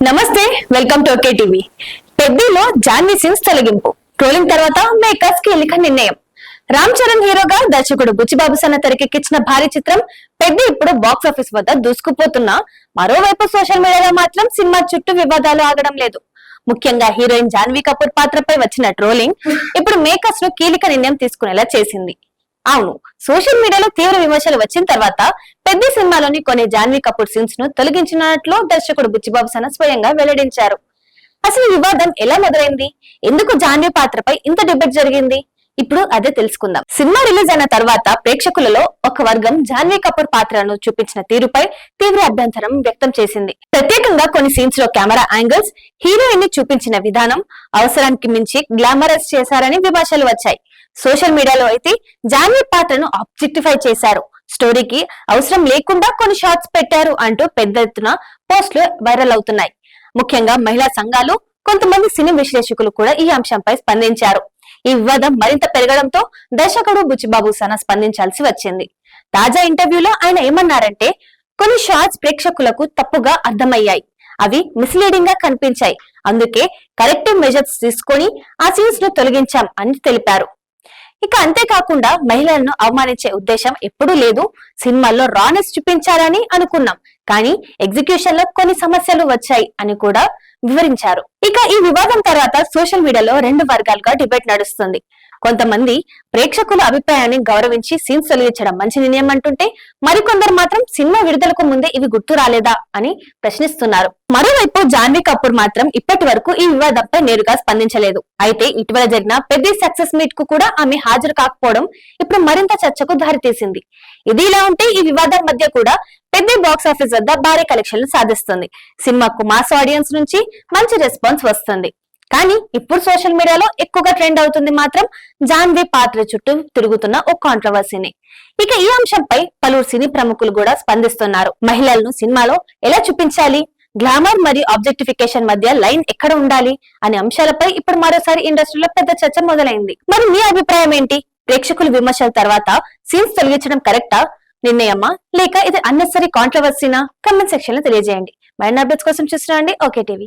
నమస్తే, welcome to okay TV. పెద్దిలో Janhvi scenes తొలగింపు, ట్రోలింగ్ తర్వాత మేకర్స్ కీలక నిర్ణయం. రామ్ చరణ్ హీరోగా దర్శకుడు బుచ్చిబాబు సన్న తెరకెక్కించిన భారీ చిత్రం పెద్ది ఇప్పుడు బాక్స్ ఆఫీస్ వద్ద దూసుకుపోతున్నా, మరోవైపు సోషల్ మీడియాలో మాత్రం సినిమా చుట్టూ వివాదాలు ఆగడం లేదు. ముఖ్యంగా హీరోయిన్ జాన్వీ కపూర్ పాత్రపై వచ్చిన ట్రోలింగ్ ఇప్పుడు మేకర్స్ ను కీలక నిర్ణయం తీసుకునేలా చేసింది. అవును, సోషల్ మీడియాలో తీవ్ర విమర్శలు వచ్చిన తర్వాత పెద్ద సినిమాలోని కొన్ని జాన్వీ కపూర్ సీన్స్ ను తొలగించినట్లు దర్శకుడు బుచ్చిబాబు సన్న స్వయంగా వెల్లడించారు. అసలు వివాదం ఎలా మొదలైంది, ఎందుకు జాన్వీ పాత్రపై ఇంత డిబేట్ జరిగింది, ఇప్పుడు అదే తెలుసుకుందాం. సినిమా రిలీజ్ అయిన తర్వాత ప్రేక్షకులలో ఒక వర్గం జాన్వీ కపూర్ పాత్రను చూపించిన తీరుపై తీవ్ర అభ్యంతరం వ్యక్తం చేసింది. ప్రత్యేకంగా కొన్ని సీన్స్ లో కెమెరా యాంగిల్స్, హీరోయిన్ ని చూపించిన విధానం అవసరానికి మించి గ్లామరస్ చేశారని విమర్శలు వచ్చాయి. సోషల్ మీడియాలో అయితే జాన్వీ పాత్రను ఆబ్జెక్టిఫై చేశారు, స్టోరీకి అవసరం లేకుండా కొన్ని షార్ట్స్ పెట్టారు అంటూ పెద్ద ఎత్తున పోస్టులు వైరల్ అవుతున్నాయి. ముఖ్యంగా మహిళా సంఘాలు, కొంతమంది సినీ విశ్లేషకులు కూడా ఈ అంశంపై స్పందించారు. ఈ వివాదం మరింత పెరగడంతో దర్శకుడు బుచ్చిబాబు సన్న స్పందించాల్సి వచ్చింది. తాజా ఇంటర్వ్యూలో ఆయన ఏమన్నారంటే, కొన్ని షార్ట్స్ ప్రేక్షకులకు తప్పుగా అర్థమయ్యాయి, అవి మిస్లీడింగ్ గా కనిపించాయి, అందుకే కరెక్టివ్ మెజర్స్ తీసుకొని ఆ సీన్స్ ను తొలగించాం అని తెలిపారు. ఇక అంతేకాకుండా మహిళలను అవమానించే ఉద్దేశం ఎప్పుడూ లేదు, సినిమాల్లో రానెస్ చూపించాలని అనుకున్నాం, కానీ ఎగ్జిక్యూషన్ లో కొన్ని సమస్యలు వచ్చాయి అని కూడా వివరించారు. ఇక ఈ వివాదం తర్వాత సోషల్ మీడియాలో రెండు వర్గాలుగా డిబేట్ నడుస్తుంది. కొంతమంది ప్రేక్షకుల అభిప్రాయాన్ని గౌరవించి సీన్స్ తొలగించడం మంచి నిర్ణయం అంటుంటే, మరికొందరు మాత్రం సినిమా విడుదలకు ముందే ఇవి గుర్తు రాలేదా అని ప్రశ్నిస్తున్నారు. మరోవైపు జాన్వీ కపూర్ మాత్రం ఇప్పటి వరకు ఈ వివాదంపై నేరుగా స్పందించలేదు. అయితే ఇటీవల జరిగిన పెద్ద సక్సెస్ మీట్ కు కూడా ఆమె హాజరు కాకపోవడం ఇప్పుడు మరింత చర్చకు దారితీసింది. ఇది ఇలా ఉంటే ఈ వివాదం మధ్య కూడా పెద్ద బాక్స్ ఆఫీస్ వద్ద భారీ కలెక్షన్లు సాధిస్తుంది. సినిమాకు మాస్ ఆడియన్స్ నుంచి మంచి రెస్పాన్స్ వస్తుంది. కానీ ఇప్పుడు సోషల్ మీడియాలో ఎక్కువగా ట్రెండ్ అవుతుంది మాత్రం జాన్వీ పాత్ర చుట్టూ తిరుగుతున్న ఓ కాంట్రవర్సీని. ఇక ఈ అంశంపై పలువురు సినీ ప్రముఖులు కూడా స్పందిస్తున్నారు. మహిళలను సినిమాలో ఎలా చూపించాలి, గ్లామర్ మరియు ఆబ్జెక్టిఫికేషన్ మధ్య లైన్ ఎక్కడ ఉండాలి అనే అంశాలపై ఇప్పుడు మరోసారి ఇండస్ట్రీలో పెద్ద చర్చ మొదలైంది. మరి మీ అభిప్రాయం ఏంటి? ప్రేక్షకుల విమర్శల తర్వాత సీన్స్ తొలగించడం కరెక్టా నిర్ణయమా, లేక ఇది అన్నెసరీ కాంట్రవర్సీనా? కమెంట్ సెక్షన్ లో తెలియజేయండి. మరిన్ని అప్డేట్స్ కోసం చూస్తున్నాండి ఓకే టీవీ.